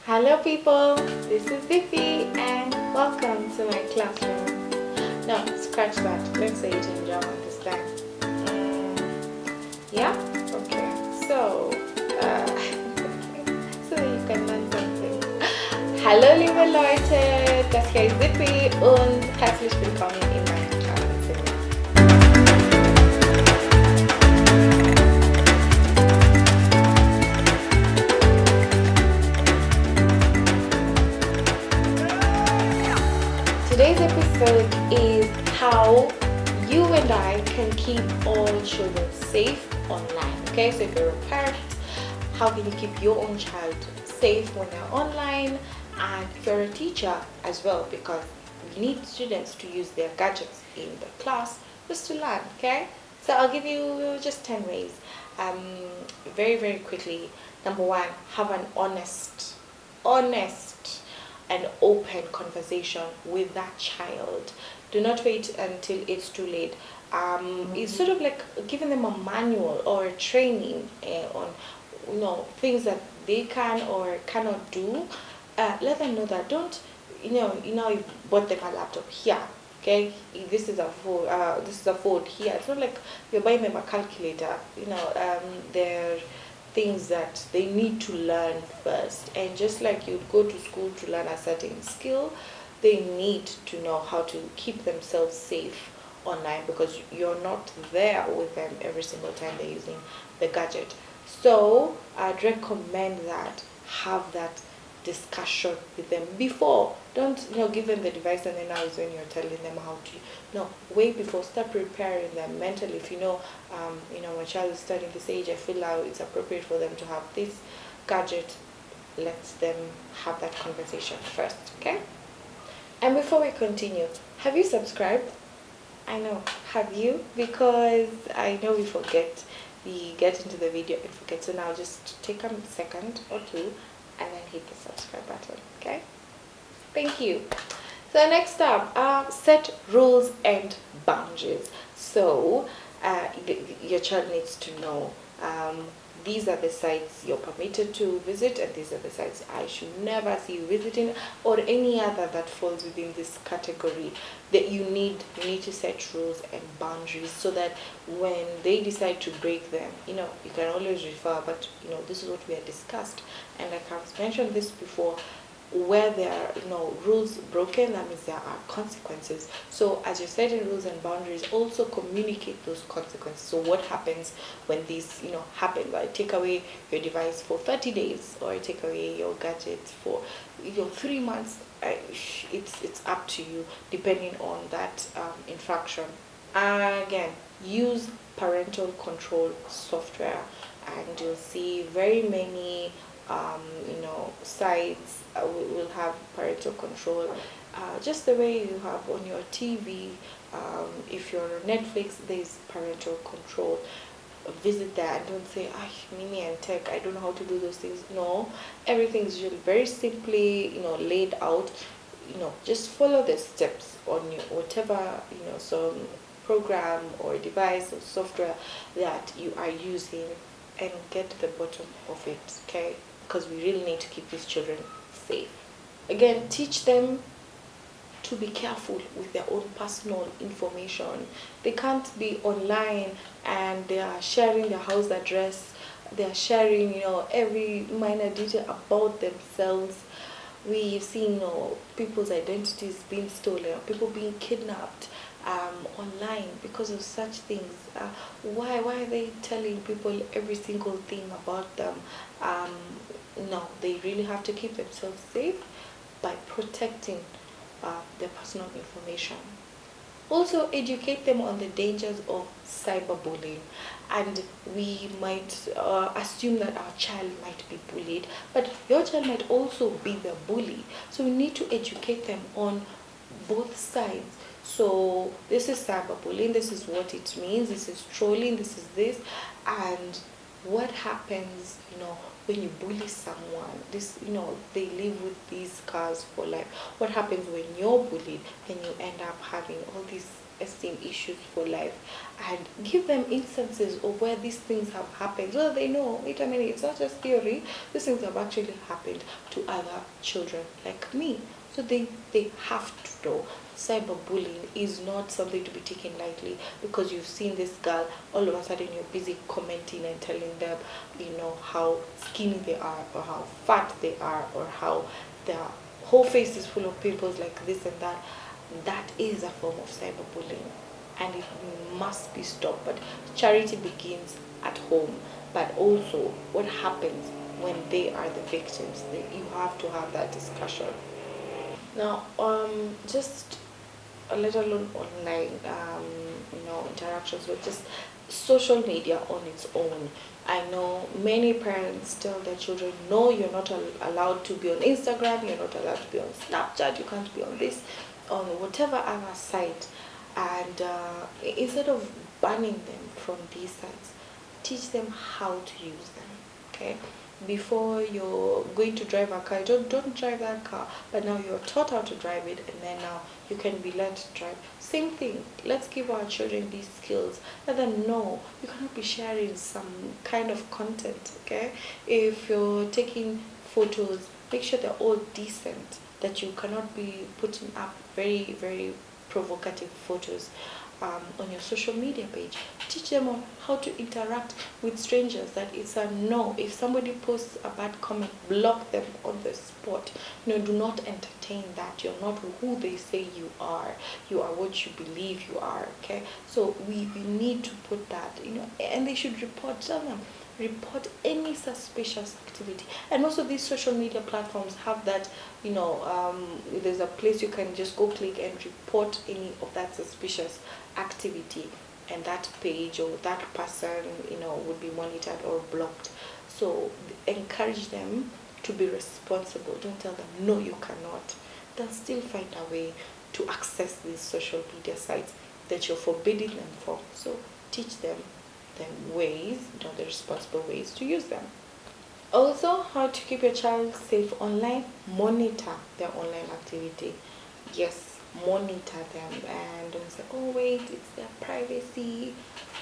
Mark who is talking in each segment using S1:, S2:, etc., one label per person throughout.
S1: Hello people, this is Vicky and welcome to my classroom. No, scratch that. Let's say it in German this time. Yeah? Okay. So, so you can learn something. Hallo liebe Leute, das hier ist Vicky und herzlich willkommen in meinem Klassenzimmer. Today's episode is how you and I can keep all children safe online. Okay, so if you're a parent, how can you keep your own child safe when they're online? And if you're a teacher as well, because we need students to use their gadgets in the class just to learn. Okay, so I'll give you just 10 ways. Very quickly. Number one, have an honest and open conversation with that child. Do not wait until it's too late. It's sort of like giving them a manual or a training on things that they can or cannot do. Let them know that. Don't you bought them a laptop here. Okay, this is a phone. This is a phone here. It's not like you're buying them a calculator. They're things that they need to learn first, and just like you'd go to school to learn a certain skill, they need to know how to keep themselves safe online, because you're not there with them every single time they're using the gadget. So I'd recommend that have that discussion with them before. Don't give them the device and then now is when you're telling them how to. No, way before. Start preparing them mentally. If my child is studying this age, I feel like it's appropriate for them to have this gadget. Let them have that conversation first. Okay. And before we continue, have you subscribed? I know, have you? Because I know we forget. We get into the video and forget. So now just take a second or two and then hit the subscribe button. Okay? Thank you. So next up, set rules and boundaries. So your child needs to know these are the sites you're permitted to visit, and these are the sites I should never see you visiting, or any other that falls within this category. That you need to set rules and boundaries, so that when they decide to break them, you can always refer. But this is what we had discussed, and like I've mentioned this before. Where there are rules broken, that means there are consequences. So as you're setting rules and boundaries, also communicate those consequences. So what happens when these happen? Like take away your device for 30 days, or take away your gadgets for 3 months. It's up to you depending on that infraction. Again, use parental control software, and you'll see very many sites will have parental control, just the way you have on your TV. If you're on Netflix, there's parental control. Visit that and don't say, Mimi and tech, I don't know how to do those things. No, everything's usually very simply laid out. Just follow the steps on your whatever some program or device or software that you are using, and get to the bottom of it. Okay, because we really need to keep these children safe. Again, teach them to be careful with their own personal information. They can't be online and they are sharing their house address. They are sharing, every minor detail about themselves. We've seen, people's identities being stolen, people being kidnapped online because of such things. Why are they telling people every single thing about them? No, they really have to keep themselves safe by protecting their personal information. Also, educate them on the dangers of cyberbullying. And we might assume that our child might be bullied, but your child might also be the bully. So we need to educate them on both sides. So this is cyberbullying, this is what it means, this is trolling, this is this, and what happens, when you bully someone. This, they live with these scars for life. What happens when you're bullied and you end up having all these self-esteem issues for life, and give them instances of where these things have happened so that they know, wait a minute, it's not just theory, these things have actually happened to other children like me. So they have to know cyberbullying is not something to be taken lightly because you've seen this girl, all of a sudden you're busy commenting and telling them, how skinny they are or how fat they are or how their whole face is full of pimples like this and that. That is a form of cyberbullying and it must be stopped. But charity begins at home. But also, what happens when they are the victims? You have to have that discussion. Now, just let alone online, interactions, but just social media on its own. I know many parents tell their children, no, you're not allowed to be on Instagram, you're not allowed to be on Snapchat, you can't be on this, on whatever other site. And instead of banning them from these sites, teach them how to use them, okay? Before you're going to drive a car, don't drive that car, but now you're taught how to drive it, and then now you can be learned to drive. Same thing, let's give our children these skills. Let them know you cannot be sharing some kind of content, okay? If you're taking photos, make sure they're all decent, that you cannot be putting up very, very provocative photos on your social media page. Teach them on how to interact with strangers, that it's a no. If somebody posts a bad comment, block them on the spot. Do not entertain that. You're not who they say you are. You are what you believe you are, okay? So we need to put that, and they should report. Tell them, report any suspicious activity. And also these social media platforms have that, there's a place you can just go click and report any of that suspicious activity, and that page or that person, would be monitored or blocked. So encourage them to be responsible. Don't tell them, no, you cannot. They'll still find a way to access these social media sites that you're forbidding them from. So teach them ways, the responsible ways to use them. Also, how to keep your child safe online. Monitor their online activity. Yes, monitor them, and don't say, oh wait, it's their privacy.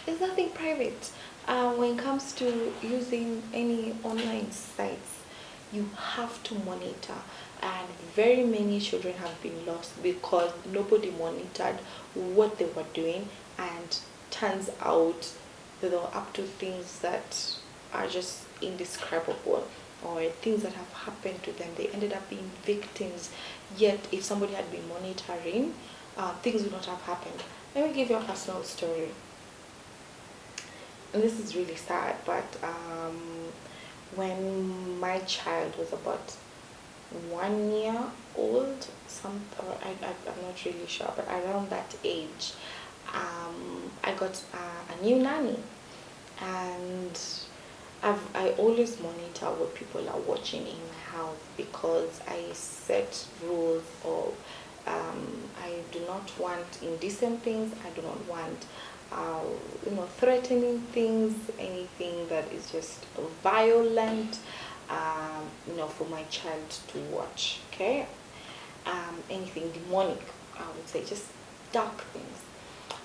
S1: There's nothing private. When it comes to using any online sites, you have to monitor, and very many children have been lost because nobody monitored what they were doing, and turns out that they were up to things that are just indescribable, or things that have happened to them. They ended up being victims, yet if somebody had been monitoring, things would not have happened. Let me give you a personal story. And this is really sad, but when my child was about 1 year old, I'm not really sure, but around that age, I got a new nanny, and I always monitor what people are watching in my house, because I set rules of I do not want indecent things. I do not want threatening things, anything that is just violent, for my child to watch. Okay, anything demonic, I would say, just dark things.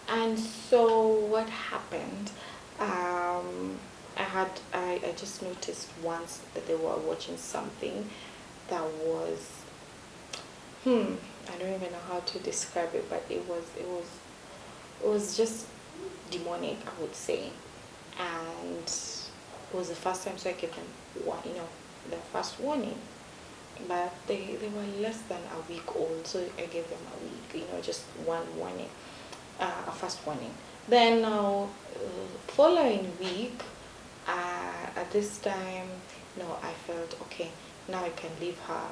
S1: And so what happened? I just noticed once that they were watching something that was, I don't even know how to describe it, but it was just demonic, I would say. And it was the first time, so I gave them the first warning. But they were less than a week old, so I gave them a week, just one warning, a first warning. Then now, following week, at this time, I felt okay. Now I can leave her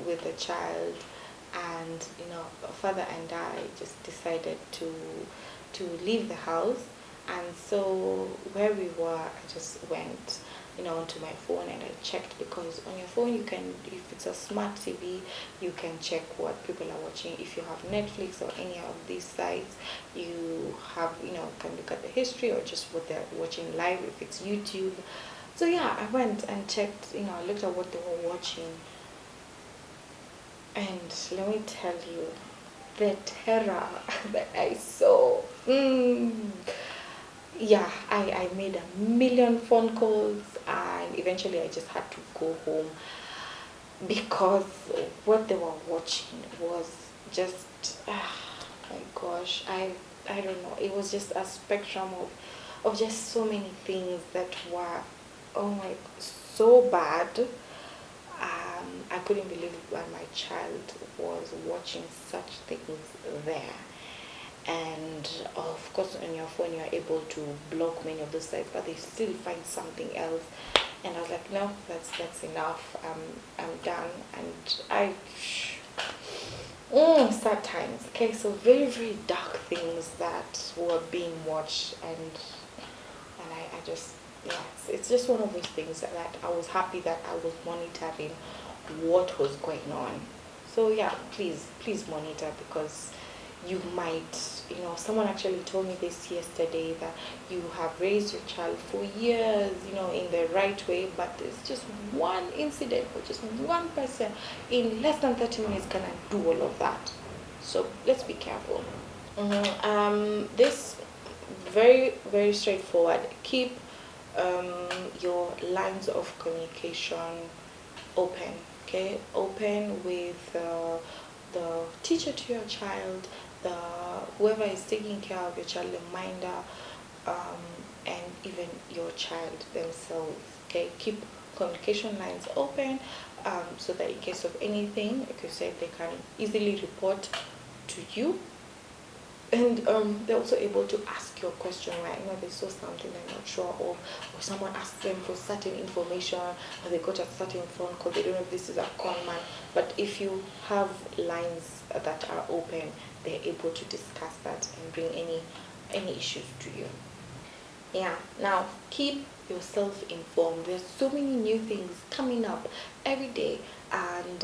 S1: with the child, and father and I just decided to leave the house. And so where we were, I just went onto my phone and I checked, because on your phone you can, if it's a smart TV, you can check what people are watching. If you have Netflix or any of these sites, you have can look at the history or just what they're watching live, if it's YouTube. So yeah, I went and checked, I looked at what they were watching, and let me tell you, the terror that I saw. Yeah, I made a million phone calls, and eventually I just had to go home because what they were watching was just, my gosh, I don't know, it was just a spectrum of just so many things that were, oh my, so bad. I couldn't believe that my child was watching such things there. And of course, on your phone, you're able to block many of those sites, but they still find something else. And I was like, no, that's enough. I'm done. And sad times. Okay, so very, very dark things that were being watched, and I just, yeah, it's just one of those things that I was happy that I was monitoring what was going on. So yeah, please monitor, because you might, someone actually told me this yesterday, that you have raised your child for years, in the right way, but there's just one incident or just one person in less than 30 minutes can do all of that. So let's be careful. This very, very straightforward. Keep your lines of communication open. Okay, open with the teacher to your child, the whoever is taking care of your child, the minder, and even your child themselves. Okay, keep communication lines open, so that in case of anything, like you said, they can easily report to you. And they're also able to ask you a question, right? They saw something they're not sure of, or someone asked them for certain information, or they got a certain phone call, they don't know if this is a con man. But if you have lines that are open, they're able to discuss that and bring any issues to you. Yeah, now keep yourself informed. There's so many new things coming up every day, and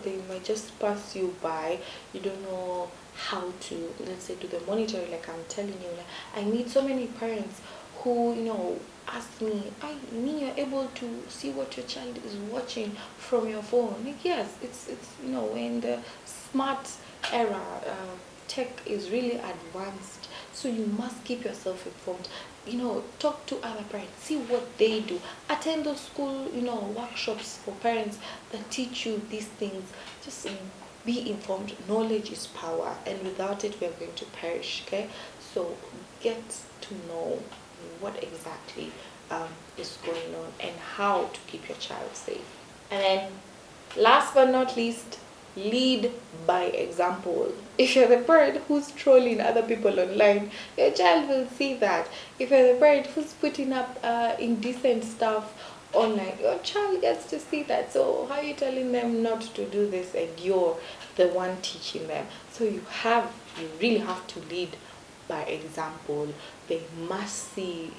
S1: they might just pass you by. You don't know how to, let's say, do the monitoring. Like I'm telling you, like, I meet so many parents who, ask me, I mean, you're able to see what your child is watching from your phone. Like, yes, it's in the smart era, tech is really advanced, so you must keep yourself informed. Talk to other parents, see what they do, attend those school workshops for parents that teach you these things. Just be informed. Knowledge is power, and without it we are going to perish. Okay, so get to know what exactly is going on and how to keep your child safe. And then last but not least, lead by example. If you're the parent who's trolling other people online, your child will see that. If you're the parent who's putting up indecent stuff online, your child gets to see that. So how are you telling them not to do this, and you're the one teaching them? So you really have to lead by example. They must see,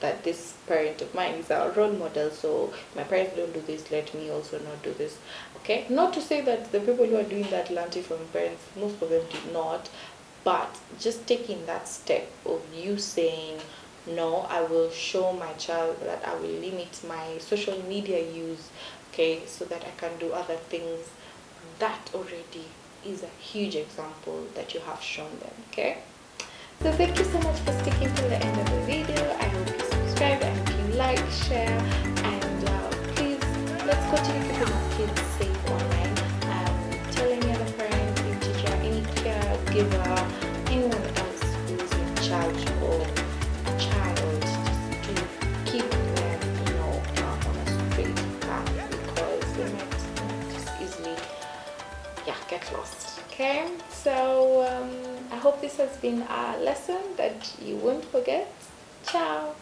S1: that this parent of mine is our role model. So my parents don't do this, let me also not do this. Okay, not to say that the people who are doing that learned it from parents, most of them did not, but just taking that step of you saying, no, I will show my child that I will limit my social media use, okay, so that I can do other things. That already is a huge example that you have shown them. Okay, so thank you so much for sticking to the end of the video. I hope you subscribe, and you like, share, and please, let's continue keeping our kids safe online. Tell any other parent, any teacher, any caregiver, anyone else who's in charge of a child, just to keep them, on a straight path, because they might just easily, get lost. Okay, so I hope this has been a lesson that you won't forget. Ciao.